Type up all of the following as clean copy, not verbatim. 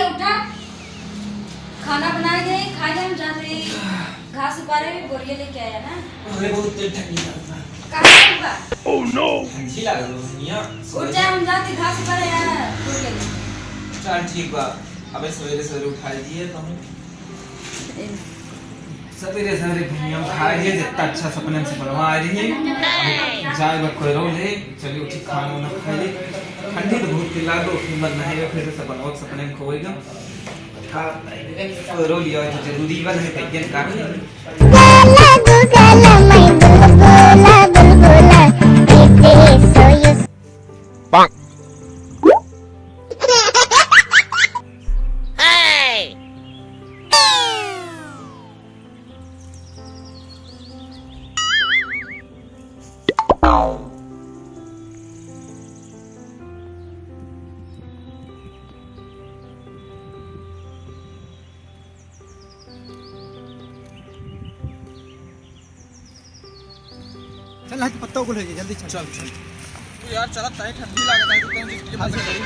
उठा, खाना बनाए गए, खाए हम जाते घास उपारे बोरिए लेके आया ना। अरे बहुत ठंडी लगता है। कहाँ होगा? Oh no. ठंडी लग रही है। उठ जाए हम जाते घास उपारे यार बोरिए ले। चल ठीक बा। अबे सवेरे सवेरे उठा दिए तो हम सवेरे सवेरे भैया खा रही है जितना अच्छा सपने से बनवा रही है जाए बा कोई रो ले चलिए उठी खाना वाना खा ले ठंडी तो बहुत पिला दो फिर मन नहीं फिर से बनवा सपने में खोएगा खा कोई रो लिया तो जरूरी बन है तैयार काफी Bonk. चल ना पत्ता को ले जल्दी चल चल चल तो यार चला तय ठंडी लागत है तो तुम ये बंद करी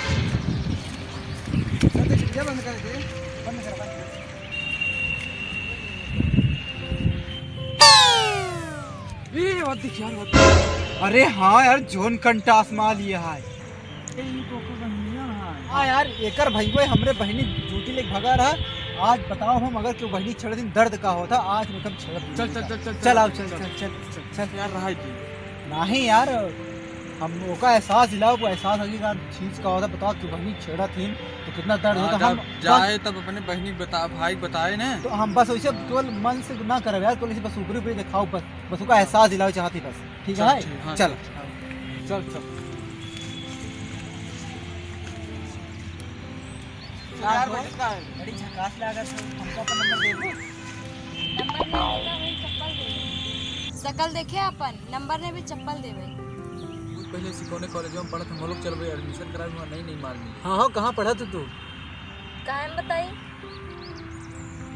चल दे ये बंद कर दे बंद कर ये बात देख यार बात अरे हाँ यार जोन कंटास मार लिया है हाँ यार एकर भाई हमरे बहनी जूती लेके भगा रहा आज बताओ हम अगर क्यों बहनी छड़ दिन दर्द का होता आज मतलब छड़ चल चल चल चल चल आओ चल चल चल चल यार रहा थी नहीं यार हम का एहसास दिलाओ वो एहसास अगली चीज का होता बताओ कि बहनी छेड़ा थी तो कितना दर्द होता हम जाए तब अपने बहनी बता भाई बताए ना तो हम बस वैसे केवल मन से ना करे यार केवल बस ऊपरी ऊपरी दिखाओ बस बस उसका एहसास दिलाओ चाहती बस ठीक है हाँ, चल चल चल यार बड़ी झकास लागत है हमको अपन नंबर दे दो नंबर नहीं देगा वही चप्पल दे। शकल देखे अपन नंबर ने भी चप्पल देवे। पहले सिकोने कॉलेज में पढ़त हम लोग चलबे एडमिशन कराए में नहीं मारनी हाँ हाँ कहाँ पढ़ा तू कहाँ में बताई?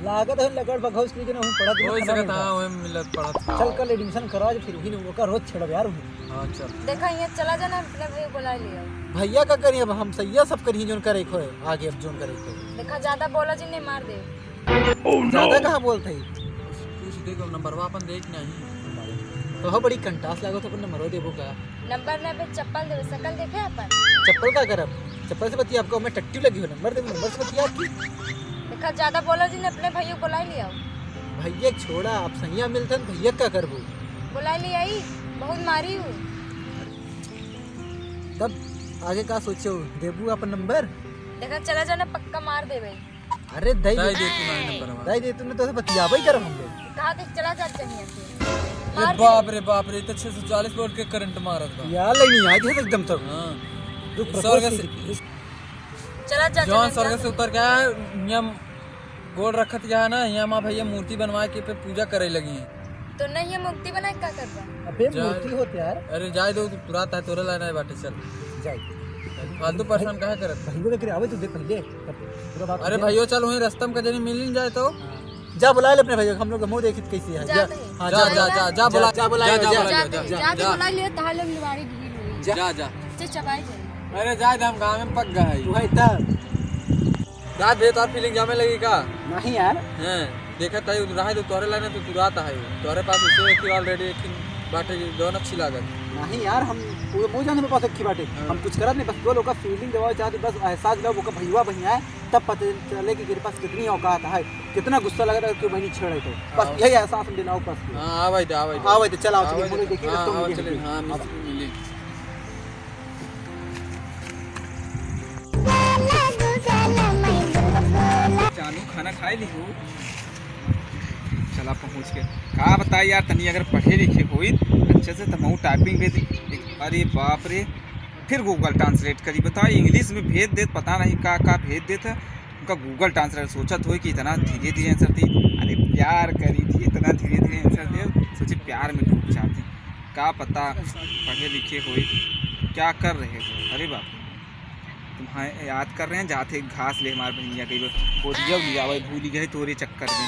लागत है लगड़ बघौस की हम पढ़ा तू ओए जगह था ओए मिलत पढ़त चल कल एडमिशन करवा दे फिर ही ओका रोज छेड़ यार हां चल देखा ये चला जाना अपने भाई बुला लिया। भैया का करिए अब हम सैया सब करिए जोन करे खोए आगे अब जोन करे खोए देखा ज्यादा बोला जी नहीं मार दे। ज्यादा कहाँ बोलते ही कुछ देखो नंबर अपन देख नहीं तो बड़ी कंटास लागो तो अपन नंबर देबो का नंबर ने भी चप्पल देवे शकल देखे अपन चप्पल का करब चप्पल से बतिया आपको मैं टट्टी लगी हो नंबर दे नंबर से बतिया आपकी देखा ज्यादा बोला जी ने अपने भाइयों बुला लिया। भैया छोड़ा आप सैया मिलते भैया का करबो बुला लिया ही बहुत मारी हूँ। तब आगे का सोचो देबू अपन नंबर देखा चला जाना पक्का मार दे भाई। अरे दई दे तू ना नंबर दई दे तूने तो बतियाबो ही करब हम लोग कहा देख चला जाते हैं अरे बाप रे तो 640 वोल्ट के करंट मारत बा यार नहीं आज है एकदम तक हां रुक स्वर्ग से चला जा जौन स्वर्ग से उतर गया नियम गोड़ रखत गया ना यहाँ माँ भैया मूर्ति बनवा के पे पूजा करे लगी है तो नहीं ये मुक्ति बनाए क्या कर रहा? अबे मूर्ति होते यार अरे जाए दो तू तुरंत है तोरे लाना है बाटे चल जाए फालतू परेशान काहे करत भैया के करे आवे तो दे पहले पूरा बात अरे भाइयों चल वहीं रास्ता में कहीं मिल नहीं जाए तो जा बुला ले अपने भैया हम लोग मुंह देखित कैसे है जाते हैं। हाँ, जा जा जा जा बुला जा बुला जा जा जाते बुला लिया ताले निवाड़ी भीड़ हुई जा जा से चबाई जाए। अरे जाए हम गाँव में पक गए तू है तब रात भर तार फीलिंग जामे लगी का नहीं यार हैं देखा था रहा तो तोरे लाने तो तू रात है तोरे पास उसे एक ऑलरेडी एक बाटे दोनों अच्छी लागत नहीं यार हम पूरे मुंह जाने में पास अच्छी बात है हम कुछ करत नहीं बस दो लोग का फीलिंग दवा चाहते बस एहसास दिलाओ वो भैया भैया है तब पता चले कि तेरे पास कितनी औकात है कितना गुस्सा लगा था कि बहनी छेड़े तो बस यही एहसास हम दिलाओ बस हां आवे दे आवे तो चल आओ चलिए मुझे देखिए हां तो चले हां मिली जानू खाना खाए ली हो चला पहुँच के कहा बताई यार तनी अगर पढ़े लिखे हुई अच्छे से तो मैं टाइपिंग भेज अरे बाप रे फिर गूगल ट्रांसलेट करी बताओ इंग्लिश में भेज देत पता नहीं का भेज देता उनका गूगल ट्रांसलेट सोचत हो कि इतना धीरे धीरे आंसर दी अरे प्यार करी थी इतना धीरे धीरे आंसर दे सोचे प्यार में डूब जाती का पता पढ़े लिखे हुई क्या कर रहे हो। अरे बाप तुम्हारे याद कर रहे हैं जाते घास ले हमारे भैया कई बोलिया लिया भाई भूल गए तोरे चक्कर में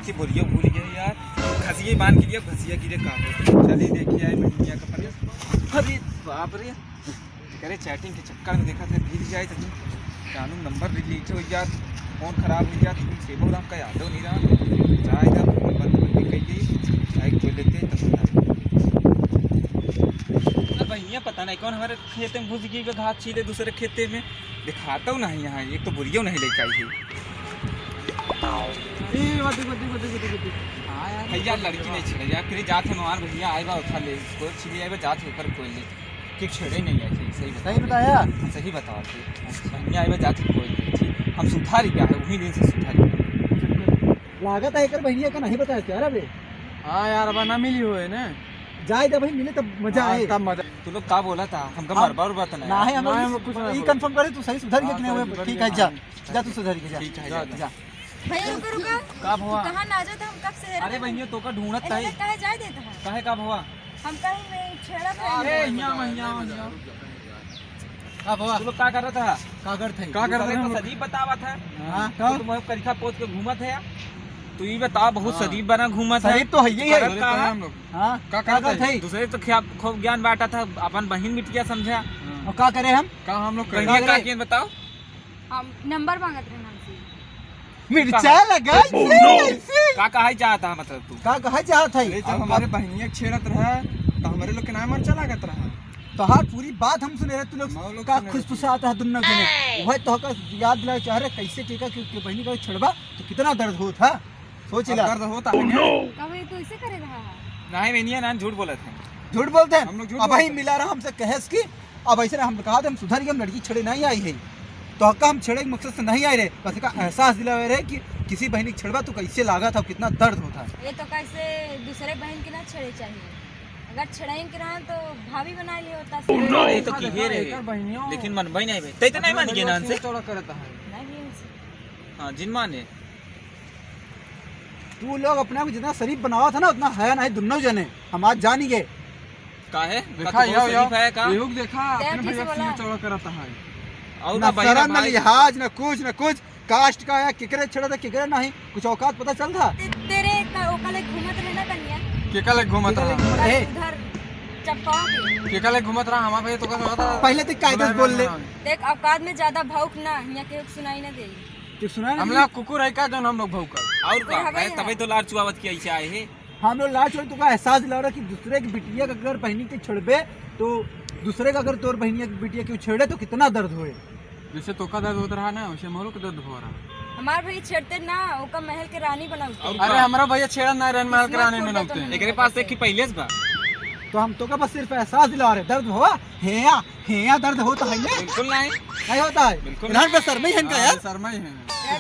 कि बोलिए भूल गए यार घसिए मान के लिए घसिया गिरे का चलिए देखिए आए भैया का पर अरे बाप रे करे चैटिंग के चक्कर में देखा था गिर जाए तो जानू नंबर रिलीज हो जात, फोन खराब हो जात, कोई सेवा दाम का यादव नहीं रहा। जाएगा फोन बंद बंद कहिए, चाहे खोल लेते तब बता। भैया पता नहीं कौन हमारे खेते में घुस गई, घास छीले दूसरे खेते में, दिखाता हूँ नहीं यहाँ, एक तो बुरियो नहीं लेकर आई है। भैया लड़की नहीं छिड़े यार, फिर जात है नवार भैया आएगा उठा ले, कोई छिड़ी आएगा जात ऊपर कोई ले, कि छेड़े नहीं आए थे। सही बताया सही बताओ भैया आएगा जात कोई ले, हम सुधारी गया है वही दिन से सुधारी। लागत है कर बहनिया का नहीं बताया यार। अबे हाँ यार, अब ना मिली हुए ना, जाए जब भाई मिले तब मजा आए। तब मजा। तू लोग का बोला था हमका मरबा उरबा तो ना है ना, हम कुछ ये कंफर्म करे तू सही सुधर गया कि नहीं हुए। ठीक है जा जा, तू सुधर के जा। ठीक है जा, जा। भैया रुका रुका, का भवा? कहाँ ना जाता हम कब से अरे भैया तो का ढूंढत था, कहे जाए देता है काहे का भवा? हम कहीं में छेड़ा अरे यहाँ का बाबा तू लोग का कर रहा था? कागर थे का कर रहे तो हैं? सजीव बतावा था, हां तो तुम करिखा पोत के घूमत है, तू ही बता बहुत सजीव बना घूमत है। सही तो है यही है। करत का है? हम लोग हां का कागर थे दूसरे तो खूब ज्ञान बांटा था, अपन बहन बिटिया समझा। और का करे हम का हम लोग भैया करे? का किन बताओ? हम नंबर मांगत रहे हमसे। मिर्चा लगा का कहा चाहता मतलब तू? का कहा चाहत है। अरे जब हमारे बहनिया छेड़त रहा तो हमारे लोग के नाम मर्चा लागत रहा। तो हाथ पूरी बात हम सुने रहे, तू हम लोग लोग का सुने खुशफुसात है दुनिया के। वह तो का याद दिला चाह रहे कैसे टीका कि बहनी का छड़बा तो कितना दर्द होता। सोच ला दर्द होता है ना। कभी तो इसे करे रहा है। नहीं बेनिया ना झूठ बोला था। झूठ बोलते हैं हम लोग झूठ अब बोलते ही मिला रहा हमसे कहेस की। अब ऐसे हम कहा हम सुधर गए, हम लड़की छड़े नहीं आई है तो हक्का हम छड़े के मकसद से नहीं आए रहे, बस का एहसास दिला रहे कि किसी बहनी छड़बा तो कैसे लागा था, कितना दर्द होता। ये तो कैसे दूसरे बहन के ना छेड़े चाहिए, अगर छड़ाई के रहा तो भाभी बना लिए होता। ये तो किहे रे, लेकिन मन भाई नहीं भाई तै तो नहीं मान गए नान से। चौड़ा करता है। नहीं भी हमसे। हां जिन माने तू लोग अपने आप को जितना शरीफ बनावा था ना उतना है नहीं दोनों जने। हम आज जान ही गए का है देखा यो यो है का ये लोग देखा क्या अपने किसे भैया बोला? से चौड़ा करता है। और ना बहिना शर्म ना भाई लिहाज ना कुछ कास्ट का या किकरे छड़ा था किकरे नहीं कुछ औकात पता चल था। तेरे ओकले घूमत रहना कन्या के कल घूमत रहा, उधर चपकाओ के। के कल घूमत रहा हमारा भैया तो का था। पहले तो कायदे से बोल ले। देख औकात में ज्यादा भौंक ना, यहाँ के सुनाई ना दे। तू सुना हम लोग कुकुर है का जो हम लोग भौंका। और का हवाई मैं तभी तो लाड़ चुआवत की ऐसे आए हैं। हम लोग लास्ट में तुका एहसास दिला रहा कि दूसरे की बिटिया का अगर बहनी के छड़बे तो दूसरे का अगर तोर बहनिया की बिटिया के छेड़े तो कितना दर्द होए। जैसे तो का दर्द होता रहा ना वैसे मोरो का दर्द हो रहा। हमार भाई छेड़ते ना, ओका महल के रानी बनाते। और अरे हमारा भैया छेड़ा ना रहन महल कराने में नौते। एकरे पास एक की पहले से बा तो हम तो का बस सिर्फ एहसास दिला रहे दर्द हुआ हेया दर्द होता है ना बिल्कुल नहीं नहीं होता है। बिल्कुल इन्हान पे शर्म ही है इनका यार। शर्मा ही है।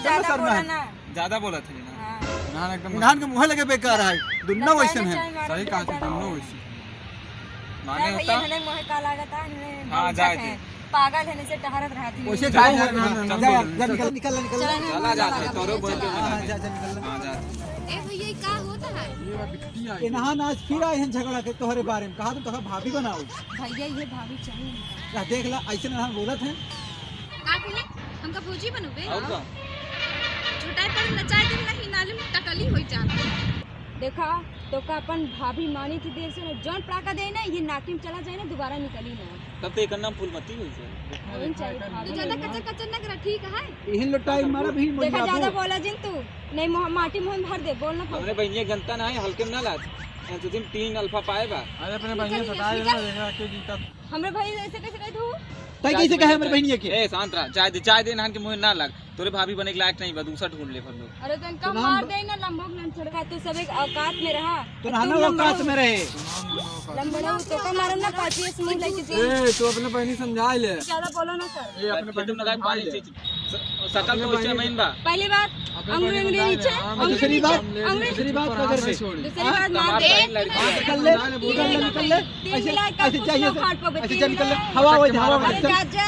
ज्यादा शर्मा बोला है। ना। ज्यादा बोला था ना। हाँ। ना एकदम इन्हान के मुंह लगे बेकार है दुनिया वैसे है। सही कहा तू दोनों वैसे। माने भैया होता हने मोहे का लागत है, हाँ, जाए दे। पागल है से टहरत रहती वैसे है। जाओ जा, जा निकल चला चला जाते तोरो बोल के जा निकल। हां जा ए भैया ये का होता है? ये बात बिकती है। इन्हान आज फिर आए हैं झगड़ा के तोहरे बारे में। कहा तुम तो भाभी बनाओ। भैया ये भाभी चाहिए हमका। या देख ला ऐसे इन्हान बोलत है। का कहले हमका भौजी बनोबे? और का छोटाई पर नचाई दिन नहीं नाली में टकली होई जात। देखा तो का अपन भाभी मानी थी देर से ना, जौन प्राका दे ना ये नाकी में चला जाए ना दोबारा निकली ना। तब तो एक नाम फूलमती हुई से नहीं चाहिए तो भाभी। ज्यादा कच्चा कच्चा न करा ठीक है? यही लटाई मारा भी मुझे देखा ज्यादा आपको। बोला जिन तू नहीं माटी मुंह भर दे बोलना हमरे बहनिया जनता ना है हल्के में ना लाज तो दिन 3 अल्फा पाए बा। अरे अपने भैया सताए ना देखा के जीता। हमरे भाई ऐसे कैसे कह दू। तय कैसे कहे हमारे बहनिया के। ए शांत रह, चाय दे नान के मुंह ना लग, तोरे भाभी बने के लायक नहीं बा, दूसरा ढूंढ ले फिर लोग। अरे तो इनका मार दे ना, लंबोक न छड़का। तू सब एक औकात में रहा तो नाना औकात में रहे। लंबड़ा तो का मारम ना पाची से मुंह लेके जी। ए तू अपने बहनी समझा ले। ज्यादा बोलो ना सर। ए अपने खेत में बहनी लगाए पानी से सकल तो उससे महीन बा। पहली बात अंगूरी अंगूरी नीचे, दूसरी बात अंगूरी पकड़ से दूसरी बात मार दे। निकल ले ऐसे ऐसे चाहिए ऐसे चल निकल ले। हवा हो हवा अरे जा जा।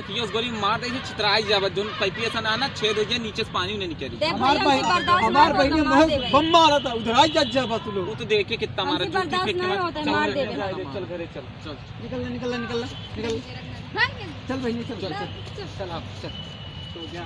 कियोस गोली मार दे चित्राई जाब जोन पाइपी ऐसा ना ना छेद हो जाए नीचे से पानी नहीं निकली। देख हमार भाई हमार बहनी मोह बम मारा था उधर आज जा तू लोग। वो तो देख के कितना मारा हमसे बर्दाश्त नहीं होता है, मार देवे। चल घरे चल चल निकल ले चल बहनी चल चल आप चल। तो क्या